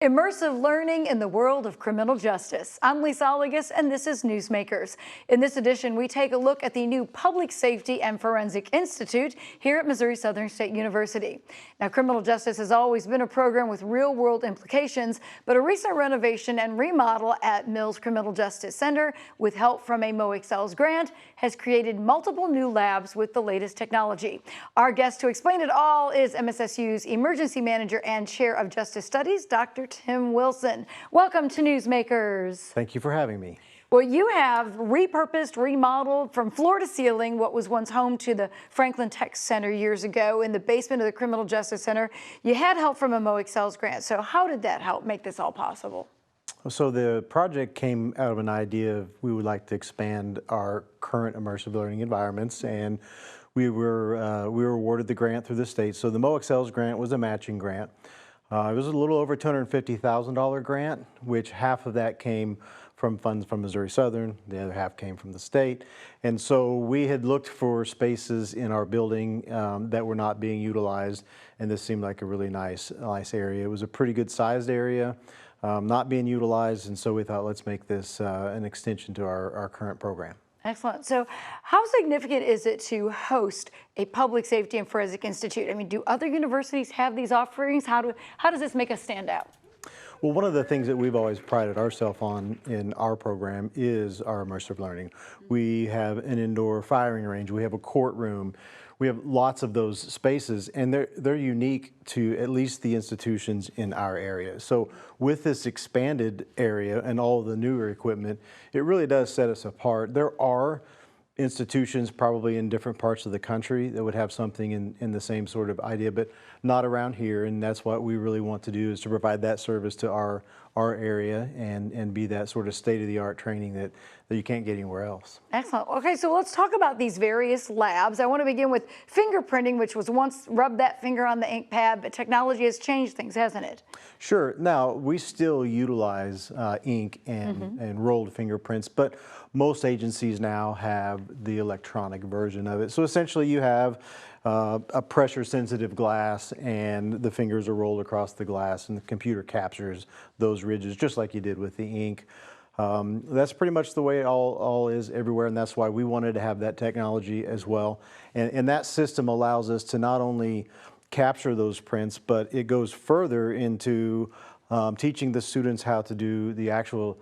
Immersive learning in the world of criminal justice. I'm Lisa Oligas, and this is Newsmakers. In this edition, we take a look at the new Public Safety and Forensic Institute here at Missouri Southern State University. Now, criminal justice has always been a program with real-world implications, but a recent renovation and remodel at Mills Criminal Justice Center, with help from a MoExcel's grant, has created multiple new labs with the latest technology. Our guest to explain it all is MSSU's Emergency Manager and Chair of Justice Studies, Dr. Tim Wilson. Welcome to Newsmakers. Thank you for having me. Well, you have repurposed, remodeled from floor to ceiling what was once home to the Franklin Tech Center years ago in the basement of the Criminal Justice Center. You had help from a MoExcel's grant. So how did that help make this all possible? So the project came out of an idea of we would like to expand our current immersive learning environments, and we were awarded the grant through the state. So the MoExcel's grant was a matching grant. It was a little over $250,000 grant, which half of that came from funds from Missouri Southern, the other half came from the state. And so we had looked for spaces in our building that were not being utilized, and this seemed like a really nice area. It was a pretty good sized area, not being utilized, and so we thought, let's make this an extension to our current program. Excellent. So how significant is it to host a Public Safety and Forensic Institute? I mean, do other universities have these offerings? How does this make us stand out? Well, one of the things that we've always prided ourselves on in our program is our immersive learning. We have an indoor firing range, we have a courtroom, we have lots of those spaces, and they're unique to at least the institutions in our area. So with this expanded area and all of the newer equipment, it really does set us apart. There are institutions probably in different parts of the country that would have something in the same sort of idea, but not around here, and that's what we really want to do, is to provide that service to our area and be that sort of state-of-the-art training that you can't get anywhere else. Excellent. Okay, so let's talk about these various labs. I want to begin with fingerprinting, which was once rub that finger on the ink pad, but technology has changed things, hasn't it? Sure. Now, we still utilize ink and rolled fingerprints, but most agencies now have the electronic version of it. So essentially you have a pressure-sensitive glass, and the fingers are rolled across the glass, and the computer captures those ridges just like you did with the ink. That's pretty much the way it all is everywhere, and that's why we wanted to have that technology as well. And that system allows us to not only capture those prints, but it goes further into teaching the students how to do the actual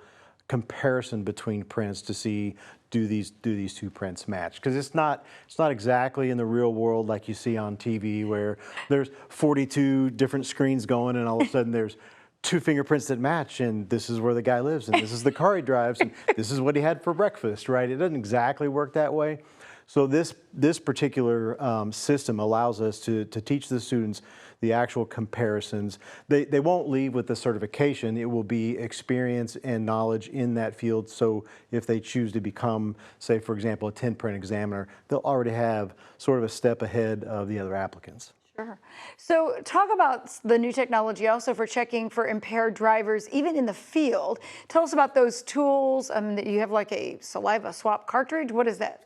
comparison between prints to see, do these two prints match? Because it's not exactly in the real world like you see on TV, where there's 42 different screens going, and all of a sudden there's two fingerprints that match, and this is where the guy lives, and this is the car he drives, and this is what he had for breakfast, right? It doesn't exactly work that way. So this particular system allows us to teach the students the actual comparisons. They won't leave with the certification. It will be experience and knowledge in that field. So if they choose to become, say, for example, a 10-print examiner, they'll already have sort of a step ahead of the other applicants. Sure. So talk about the new technology also for checking for impaired drivers, even in the field. Tell us about those tools. That you have like a saliva swap cartridge. What is that?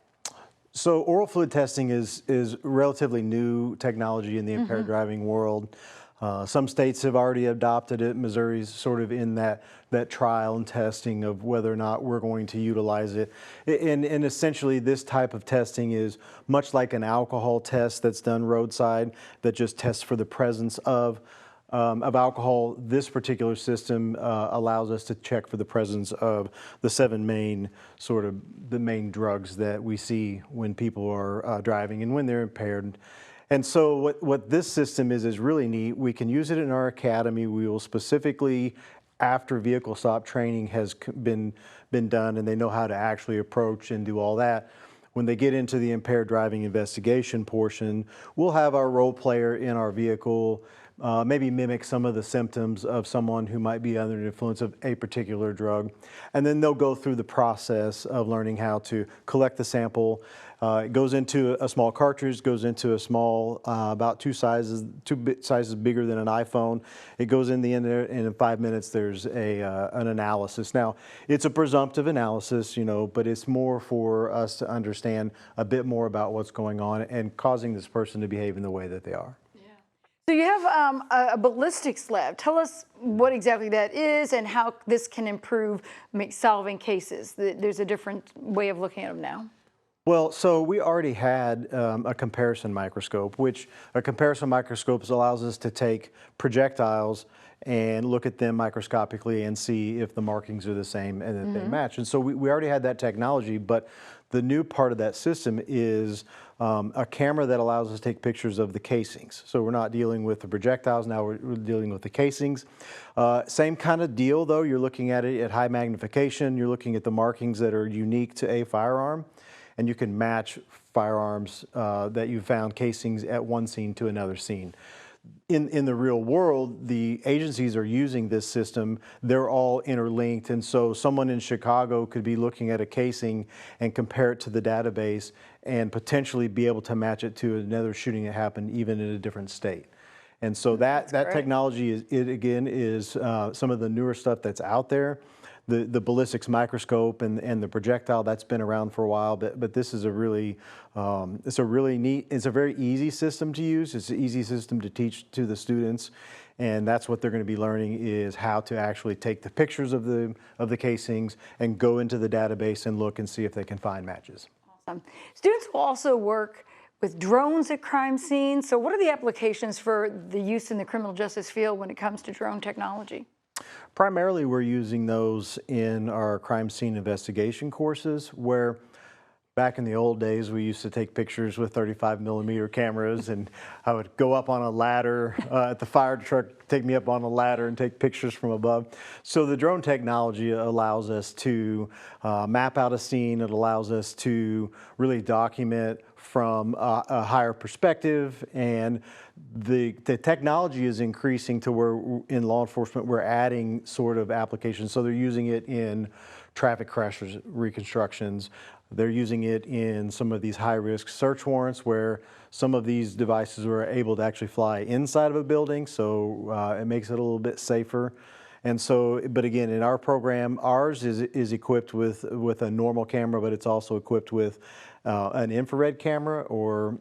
So oral fluid testing is relatively new technology in the impaired driving world. Some states have already adopted it. Missouri's sort of in that trial and testing of whether or not we're going to utilize it. And essentially this type of testing is much like an alcohol test that's done roadside, that just tests for the presence of alcohol. This particular system allows us to check for the presence of the 7 main main drugs that we see when people are driving and when they're impaired. And so what this system is really neat. We can use it in our academy. We will specifically, after vehicle stop training has been done and they know how to actually approach and do all that, when they get into the impaired driving investigation portion, we'll have our role player in our vehicle maybe mimic some of the symptoms of someone who might be under the influence of a particular drug. And then they'll go through the process of learning how to collect the sample. It goes into a small cartridge, goes into a small, about two sizes bigger than an iPhone. It goes in the end there, and in 5 minutes there's an analysis. Now, it's a presumptive analysis, but it's more for us to understand a bit more about what's going on and causing this person to behave in the way that they are. So you have a ballistics lab. Tell us what exactly that is and how this can improve solving cases. There's a different way of looking at them now. Well, so we already had a comparison microscope, which a comparison microscope allows us to take projectiles and look at them microscopically and see if the markings are the same and that they match. And so we already had that technology, but the new part of that system is a camera that allows us to take pictures of the casings. So we're not dealing with the projectiles, now we're dealing with the casings. Same kind of deal though, you're looking at it at high magnification, you're looking at the markings that are unique to a firearm, and you can match firearms that you found casings at one scene to another scene. In the real world, the agencies are using this system. They're all interlinked, and so someone in Chicago could be looking at a casing and compare it to the database and potentially be able to match it to another shooting that happened even in a different state. And so that technology is some of the newer stuff that's out there. The ballistics microscope and the projectile, that's been around for a while, but this is a really it's a very easy system to use. It's an easy system to teach to the students, and that's what they're going to be learning, is how to actually take the pictures of the casings and go into the database and look and see if they can find matches. Awesome. Students will also work with drones at crime scenes. So what are the applications for the use in the criminal justice field when it comes to drone technology? Primarily, we're using those in our crime scene investigation courses, where back in the old days, we used to take pictures with 35mm cameras, and I would go up on a ladder at the fire truck, take me up on a ladder and take pictures from above. So the drone technology allows us to map out a scene. It allows us to really document from a higher perspective, and the technology is increasing to where in law enforcement we're adding sort of applications. So they're using it in traffic crash reconstructions. They're using it in some of these high-risk search warrants where some of these devices are able to actually fly inside of a building, so it makes it a little bit safer. And so, but again, in our program, ours is equipped with a normal camera, but it's also equipped with an infrared camera, or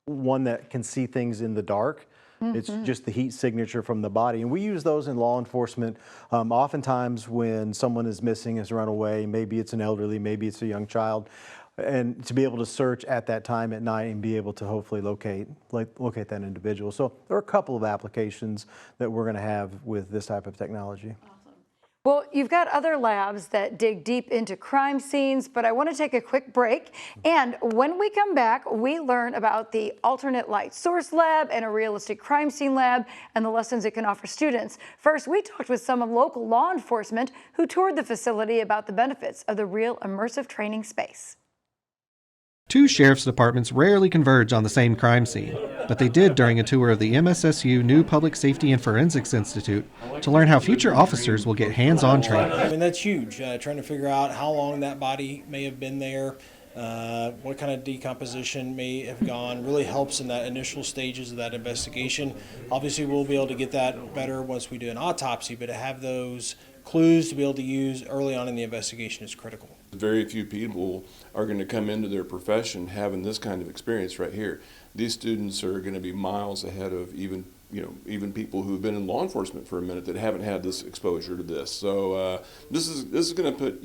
one that can see things in the dark. It's just the heat signature from the body. And we use those in law enforcement. Oftentimes when someone is missing, has run away, maybe it's an elderly, maybe it's a young child, and to be able to search at that time at night and be able to hopefully locate that individual. So there are a couple of applications that we're going to have with this type of technology. Well, you've got other labs that dig deep into crime scenes, but I want to take a quick break. And when we come back, we learn about the alternate light source lab and a realistic crime scene lab and the lessons it can offer students. First, we talked with some of local law enforcement who toured the facility about the benefits of the real immersive training space. Two sheriff's departments rarely converge on the same crime scene, but they did during a tour of the MSSU new Public Safety and Forensics Institute to learn how future officers will get hands-on training. I mean, that's huge, trying to figure out how long that body may have been there, what kind of decomposition may have gone, really helps in that initial stages of that investigation. Obviously, we'll be able to get that better once we do an autopsy, but to have those clues to be able to use early on in the investigation is critical. Very few people are going to come into their profession having this kind of experience right here. These students are going to be miles ahead of even people who've been in law enforcement for a minute that haven't had this exposure to this. So this is going to put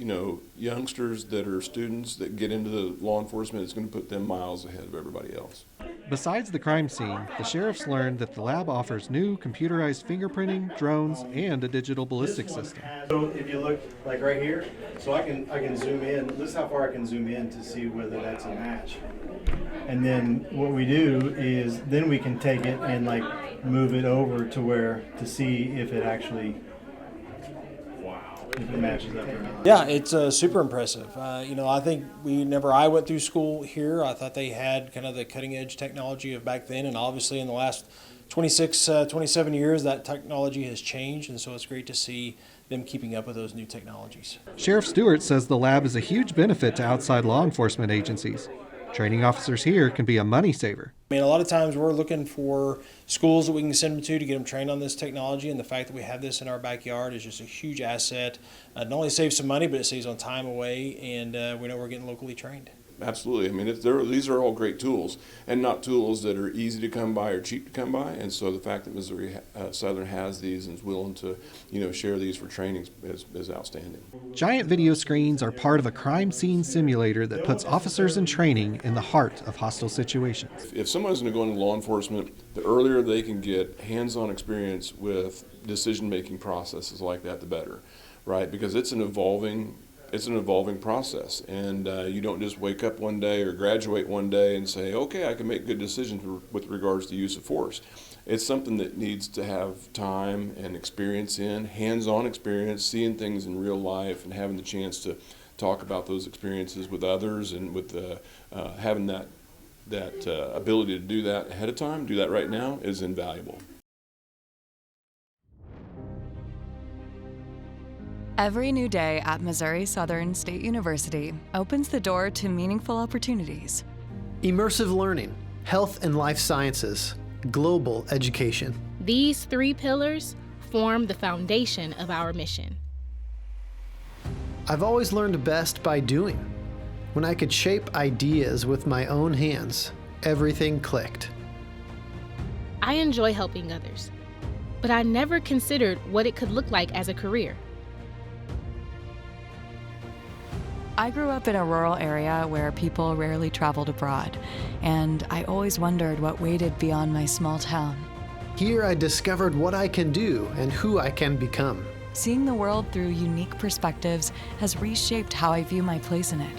youngsters that are students that get into the law enforcement, it's going to put them miles ahead of everybody else. Besides the crime scene, the sheriffs learned that the lab offers new computerized fingerprinting, drones, and a digital ballistics system. So if you look like right here, so I can zoom in. This is how far I can zoom in to see whether that's a match. And then what we do is then we can take it and like move it over to see if it actually if it matches up or not. Yeah, it's super impressive. I think whenever I went through school here, I thought they had kind of the cutting edge technology of back then, and obviously in the last 27 years that technology has changed, and so it's great to see them keeping up with those new technologies. Sheriff Stewart says the lab is a huge benefit to outside law enforcement agencies. Training officers here can be a money saver. I mean, a lot of times we're looking for schools that we can send them to get them trained on this technology, and the fact that we have this in our backyard is just a huge asset. Not only saves some money, but it saves on time away, and we know we're getting locally trained. Absolutely. I mean, these are all great tools, and not tools that are easy to come by or cheap to come by. And so the fact that Missouri Southern has these and is willing to, share these for training is outstanding. Giant video screens are part of a crime scene simulator that puts officers in training in the heart of hostile situations. If someone's going to go into law enforcement, the earlier they can get hands-on experience with decision-making processes like that, the better, right? Because it's an evolving process, and you don't just wake up one day or graduate one day and say, okay, I can make good decisions with regards to use of force. It's something that needs to have time and experience in, hands-on experience, seeing things in real life and having the chance to talk about those experiences with others, and with having that ability to do that ahead of time, do that right now, is invaluable. Every new day at Missouri Southern State University opens the door to meaningful opportunities. Immersive learning, health and life sciences, global education. These 3 pillars form the foundation of our mission. I've always learned best by doing. When I could shape ideas with my own hands, everything clicked. I enjoy helping others, but I never considered what it could look like as a career. I grew up in a rural area where people rarely traveled abroad, and I always wondered what waited beyond my small town. Here I discovered what I can do and who I can become. Seeing the world through unique perspectives has reshaped how I view my place in it.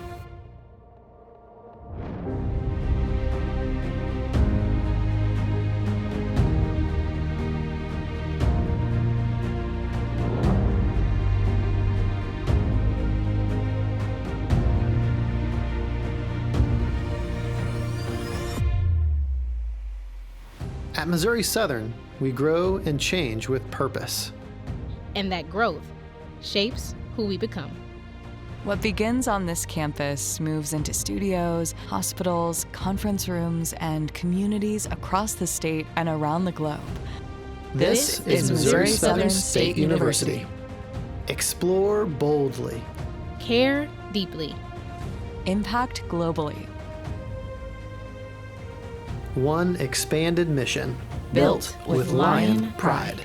At Missouri Southern, we grow and change with purpose. And that growth shapes who we become. What begins on this campus moves into studios, hospitals, conference rooms, and communities across the state and around the globe. This is Missouri Southern State University. Explore boldly. Care deeply. Impact globally. One expanded mission, built with lion pride.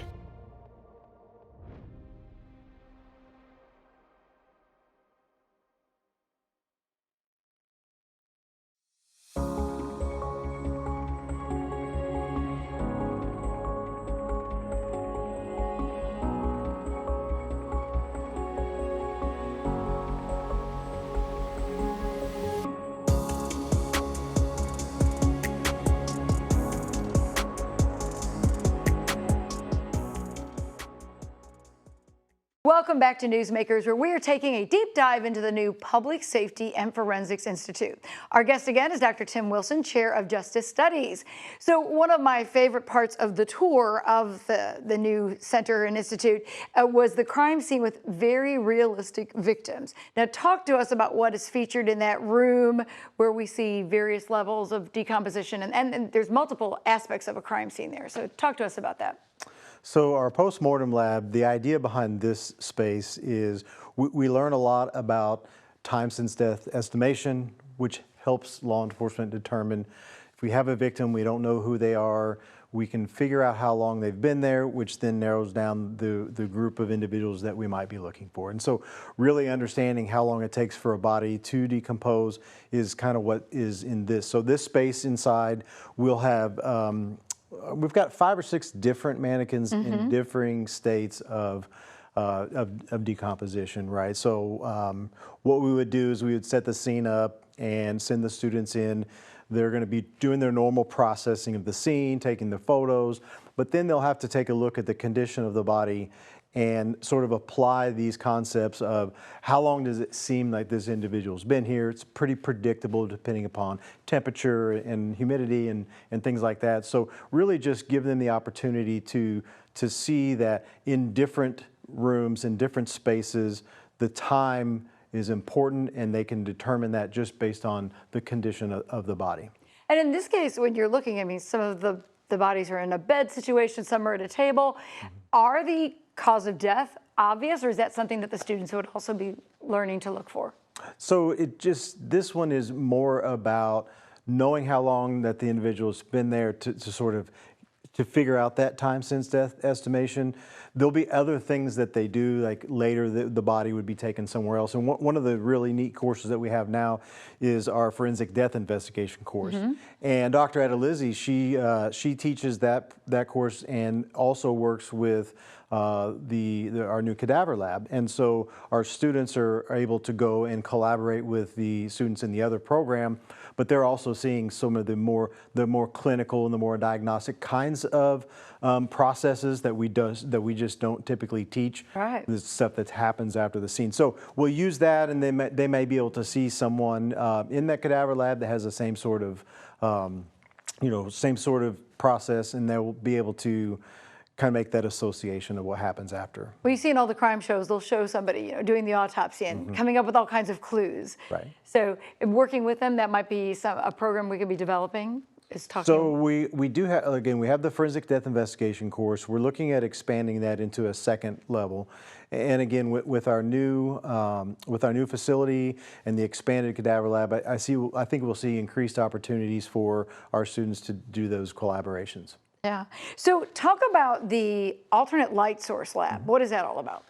Welcome back to Newsmakers, where we are taking a deep dive into the new Public Safety and Forensics Institute. Our guest again is Dr. Tim Wilson, Chair of Justice Studies. So one of my favorite parts of the tour of the new center and institute was the crime scene with very realistic victims. Now talk to us about what is featured in that room where we see various levels of decomposition, and there's multiple aspects of a crime scene there. So talk to us about that. So our postmortem lab, the idea behind this space is we learn a lot about time since death estimation, which helps law enforcement determine if we have a victim, we don't know who they are, we can figure out how long they've been there, which then narrows down the group of individuals that we might be looking for. And so really understanding how long it takes for a body to decompose is kind of what is in this. So this space inside will have we've got 5 or 6 different mannequins in differing states of decomposition, right? So what we would do is we would set the scene up and send the students in. They're going to be doing their normal processing of the scene, taking the photos, but then they'll have to take a look at the condition of the body and sort of apply these concepts of how long does it seem like this individual's been here. It's pretty predictable depending upon temperature and humidity and things like that. So really just give them the opportunity to see that in different rooms, in different spaces, the time is important, and they can determine that just based on the condition of the body. And in this case, when you're looking, I mean, some of the bodies are in a bed situation, some are at a table. Are the cause of death obvious, or is that something that the students would also be learning to look for? So this one is more about knowing how long that the individual's been there to sort of to figure out that time since death estimation. There'll be other things that they do, like later the body would be taken somewhere else. And one of the really neat courses that we have now is our forensic death investigation course. And Dr. Adelizi, she teaches that course and also works with our new cadaver lab. And so our students are able to go and collaborate with the students in the other program, but they're also seeing some of the more clinical and the more diagnostic kinds of processes that we just don't typically teach. Right. The stuff that happens after the scene. So we'll use that, and they may be able to see someone in that cadaver lab that has the same sort of same sort of process, and they'll be able to kind of make that association of what happens after. Well, you see in all the crime shows, they'll show somebody, doing the autopsy and coming up with all kinds of clues. Right. So working with them, that might be a program we could be developing. So we do have, again, we have the forensic death investigation course. We're looking at expanding that into a second level. And again, with our new facility and the expanded cadaver lab, I think we'll see increased opportunities for our students to do those collaborations. Yeah. So talk about the alternate light source lab. What is that all about?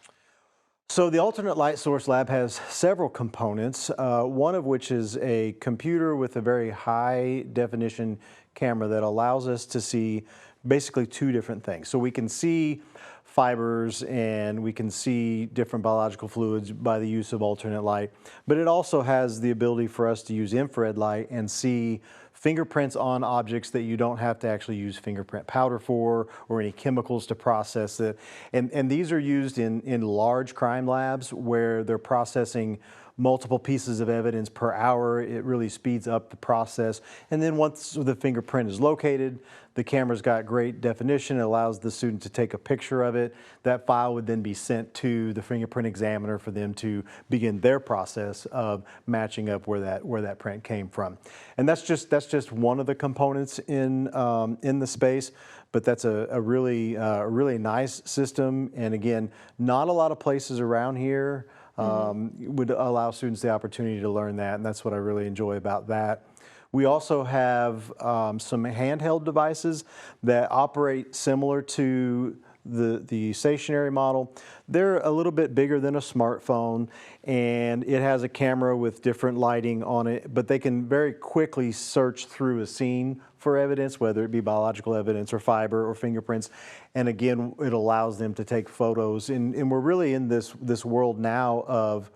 So the alternate light source lab has several components, one of which is a computer with a very high definition camera that allows us to see basically two different things. So we can see fibers and we can see different biological fluids by the use of alternate light, but it also has the ability for us to use infrared light and see fingerprints on objects that you don't have to actually use fingerprint powder for or any chemicals to process it. And these are used in large crime labs where they're processing multiple pieces of evidence per hour. It really speeds up the process. And then once the fingerprint is located, the camera's got great definition. It allows the student to take a picture of it. That file would then be sent to the fingerprint examiner for them to begin their process of matching up where that print came from. And that's just one of the components in the space. But that's a really nice system. And again, not a lot of places around here would allow students the opportunity to learn that, and that's what I really enjoy about that. We also have some handheld devices that operate similar to the stationary model. They're a little bit bigger than a smartphone, and it has a camera with different lighting on it, but they can very quickly search through a scene for evidence, whether it be biological evidence or fiber or fingerprints. And again, it allows them to take photos. And we're really in this world now of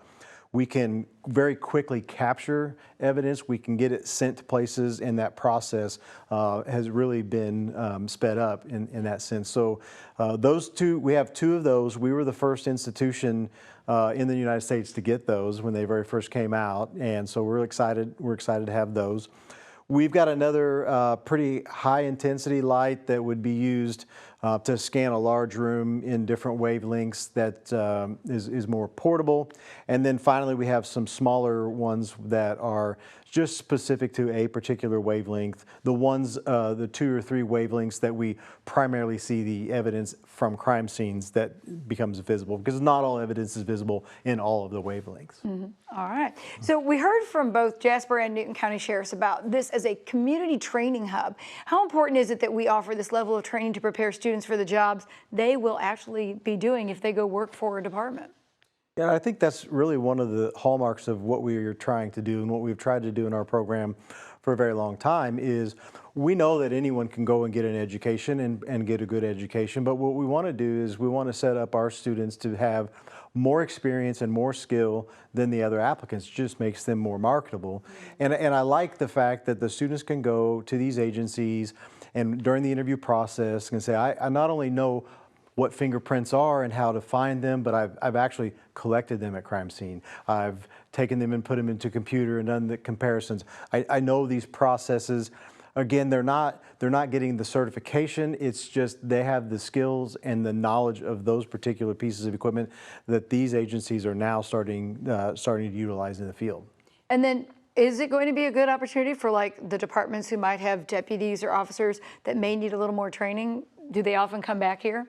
we can very quickly capture evidence. We can get it sent to places, and that process has really been sped up in that sense. So those two, we have two of those. We were the first institution in the United States to get those when they very first came out, and so we're excited to have those. We've got another pretty high intensity light that would be used to scan a large room in different wavelengths that is more portable. And then finally, we have some smaller ones that are just specific to a particular wavelength. The 2 or 3 wavelengths that we primarily see the evidence from crime scenes that becomes visible, because not all evidence is visible in all of the wavelengths. All right. So we heard from both Jasper and Newton County Sheriffs about this as a community training hub. How important is it that we offer this level of training to prepare students for the jobs they will actually be doing if they go work for a department? Yeah, I think that's really one of the hallmarks of what we are trying to do and what we've tried to do in our program for a very long time is we know that anyone can go and get an education and get a good education, but what we want to do is we want to set up our students to have more experience and more skill than the other applicants. It just makes them more marketable. And I like the fact that the students can go to these agencies and during the interview process can say, I not only know what fingerprints are and how to find them, but I've actually collected them at crime scene. I've taken them and put them into computer and done the comparisons. I know these processes. Again, they're not getting the certification. It's just they have the skills and the knowledge of those particular pieces of equipment that these agencies are now starting to utilize in the field. And then, is it going to be a good opportunity for like the departments who might have deputies or officers that may need a little more training? Do they often come back here?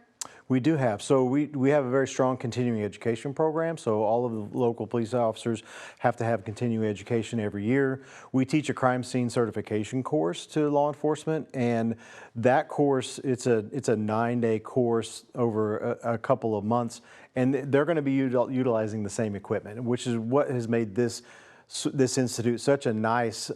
We do have. So we have a very strong continuing education program. So all of the local police officers have to have continuing education every year. We teach a crime scene certification course to law enforcement, and that course, it's a 9-day course over a couple of months, and they're going to be utilizing the same equipment, which is what has made this institute such a nice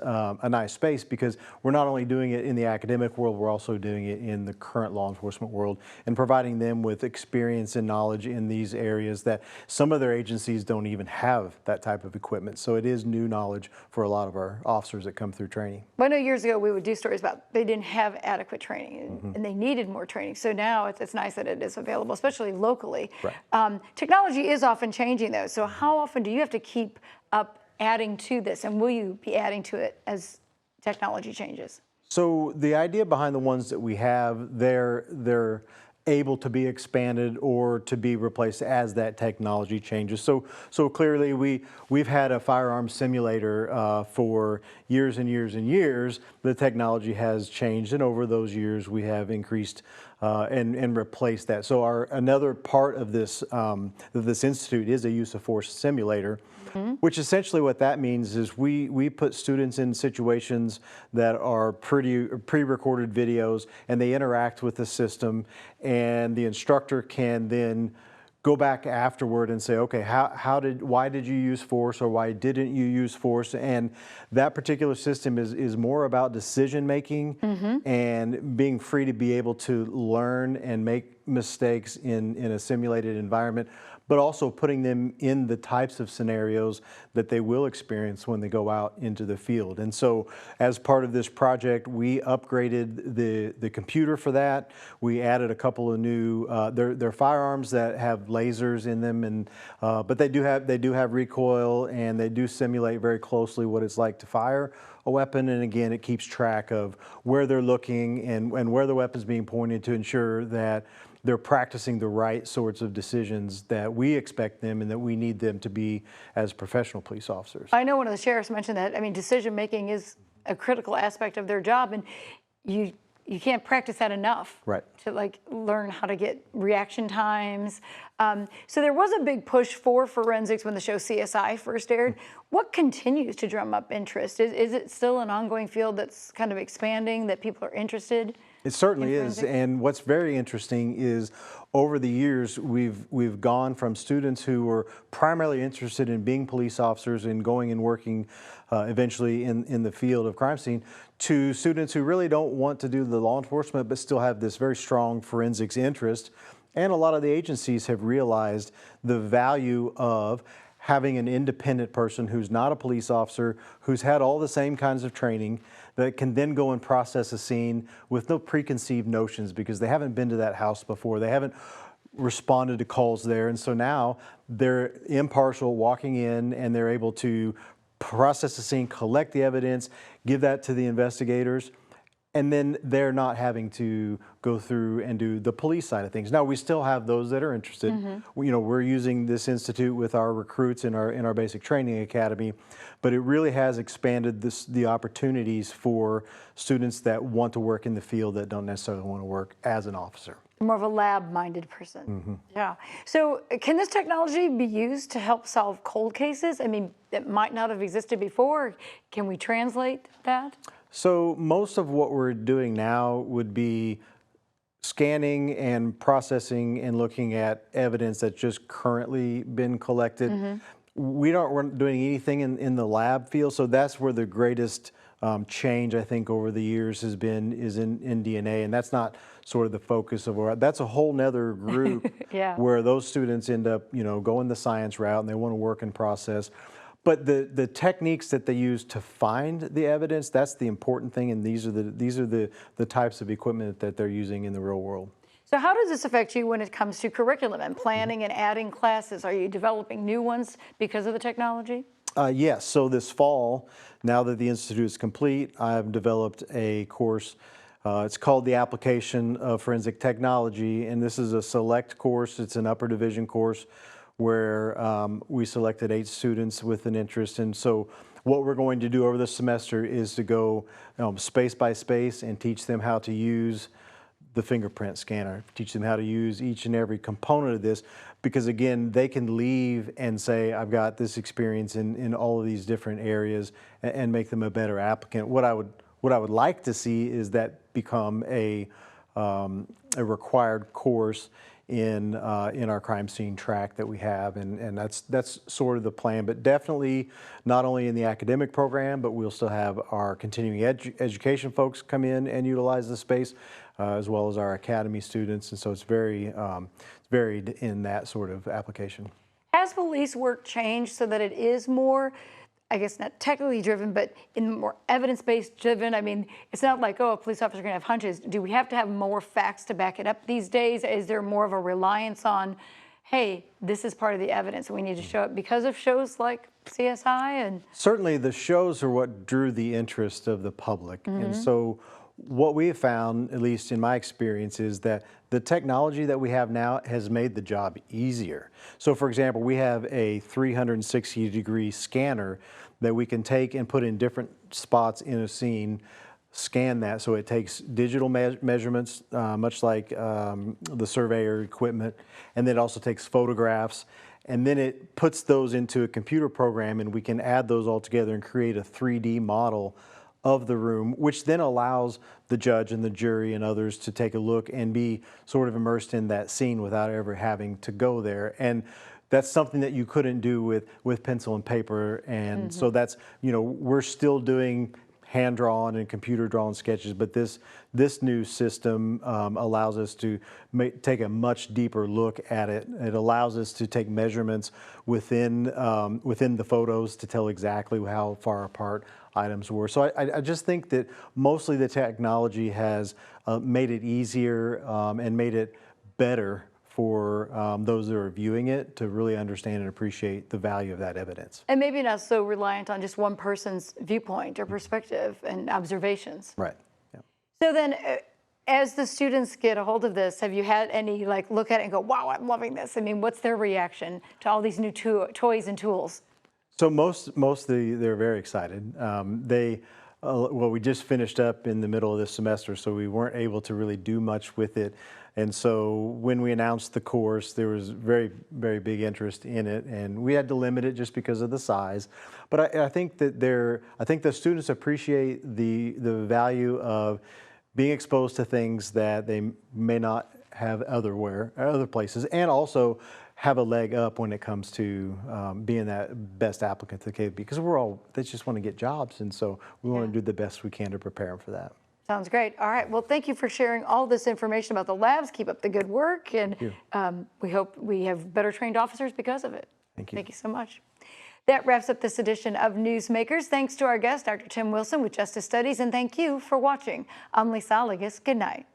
space, because we're not only doing it in the academic world, we're also doing it in the current law enforcement world and providing them with experience and knowledge in these areas that some of their agencies don't even have that type of equipment. So it is new knowledge for a lot of our officers that come through training. Well, I know years ago we would do stories about they didn't have adequate training and they needed more training. So now it's nice that it is available, especially locally. Right. Technology is often changing though. So how often do you have to keep up adding to this, and will you be adding to it as technology changes? So the idea behind the ones that we have, they're able to be expanded or to be replaced as that technology changes. So clearly we've had a firearm simulator for years and years and years. The technology has changed, and over those years we have increased and replaced that. So another part of this institute is a use of force simulator. Which essentially what that means is we put students in situations that are pre-recorded videos, and they interact with the system, and the instructor can then go back afterward and say, okay, why did you use force, or why didn't you use force? And that particular system is more about decision making and being free to be able to learn and make mistakes in a simulated environment, but also putting them in the types of scenarios that they will experience when they go out into the field. And so as part of this project, we upgraded the computer for that. We added a couple of new, they're firearms that have lasers in them, and but they do have recoil, and they do simulate very closely what it's like to fire a weapon. And again, it keeps track of where they're looking and where the weapon's being pointed to ensure that they're practicing the right sorts of decisions that we expect them and that we need them to be as professional police officers. I know one of the sheriffs mentioned that. I mean, decision making is a critical aspect of their job, and you can't practice that enough. Right. To like learn how to get reaction times. So there was a big push for forensics when the show CSI first aired. What continues to drum up interest? Is it still an ongoing field that's kind of expanding, that people are interested? It certainly is, and what's very interesting is over the years we've gone from students who were primarily interested in being police officers and going and working eventually in the field of crime scene, to students who really don't want to do the law enforcement but still have this very strong forensics interest. And a lot of the agencies have realized the value of having an independent person who's not a police officer, who's had all the same kinds of training, that can then go and process a scene with no preconceived notions, because they haven't been to that house before. They haven't responded to calls there. And so now they're impartial, walking in, and they're able to process the scene, collect the evidence, give that to the investigators, and then they're not having to go through and do the police side of things. Now, we still have those that are interested. We're using this institute with our recruits in our basic training academy, but it really has expanded the opportunities for students that want to work in the field that don't necessarily want to work as an officer. More of a lab-minded person. Yeah. So can this technology be used to help solve cold cases? I mean, that might not have existed before. Can we translate that? So most of what we're doing now would be scanning and processing and looking at evidence that's just currently been collected. We're not doing anything in the lab field, so that's where the greatest change, I think, over the years is in DNA, and that's not sort of the focus of that's a whole nother group where those students end up, going the science route and they want to work and process. But the techniques that they use to find the evidence, that's the important thing, and these are the types of equipment that they're using in the real world. So how does this affect you when it comes to curriculum and planning and adding classes? Are you developing new ones because of the technology? Yes, so this fall, now that the Institute is complete, I've developed a course. It's called the Application of Forensic Technology, and this is a select course. It's an upper division course where we selected 8 students with an interest. And so what we're going to do over the semester is to go space by space and teach them how to use the fingerprint scanner, teach them how to use each and every component of this, because again, they can leave and say, I've got this experience in all of these different areas, and make them a better applicant. What I would like to see is that become a required course in our crime scene track that we have, and that's sort of the plan. But definitely not only in the academic program, but we'll still have our continuing education folks come in and utilize the space, as well as our academy students, and so it's very varied in that sort of application. Has police work changed so that it is more, I guess not technically driven, but in more evidence-based driven? I mean, it's not like, oh, a police officer can have hunches. Do we have to have more facts to back it up these days? Is there more of a reliance on, hey, this is part of the evidence and we need to show it because of shows like CSI? And certainly the shows are what drew the interest of the public. And so what we have found, at least in my experience, is that the technology that we have now has made the job easier. So for example, we have a 360-degree scanner that we can take and put in different spots in a scene, scan that, so it takes digital measurements, much like the surveyor equipment, and then it also takes photographs, and then it puts those into a computer program, and we can add those all together and create a 3D model of the room, which then allows the judge and the jury and others to take a look and be sort of immersed in that scene without ever having to go there. And that's something that you couldn't do with pencil and paper. And so that's, we're still doing hand-drawn and computer-drawn sketches, but this new system allows us to take a much deeper look at it. It allows us to take measurements within the photos to tell exactly how far apart items were. So I just think that mostly the technology has made it easier and made it better for those that are viewing it to really understand and appreciate the value of that evidence. And maybe not so reliant on just one person's viewpoint or perspective and observations. Right. Yeah. So then, as the students get a hold of this, have you had any look at it and go, wow, I'm loving this? I mean, what's their reaction to all these new toys and tools? So mostly they're very excited. Well, we just finished up in the middle of this semester, so we weren't able to really do much with it. And so when we announced the course, there was very, very big interest in it, and we had to limit it just because of the size. But I think that I think the students appreciate the value of being exposed to things that they may not have other places, and also have a leg up when it comes to being that best applicant to the KV, because they just want to get jobs, and so we want to do the best we can to prepare them for that. Sounds great. All right. Well, thank you for sharing all this information about the labs. Keep up the good work, and we hope we have better trained officers because of it. Thank you. Thank you so much. That wraps up this edition of Newsmakers. Thanks to our guest, Dr. Tim Wilson with Justice Studies, and thank you for watching. I'm Lisa Allegas. Good night.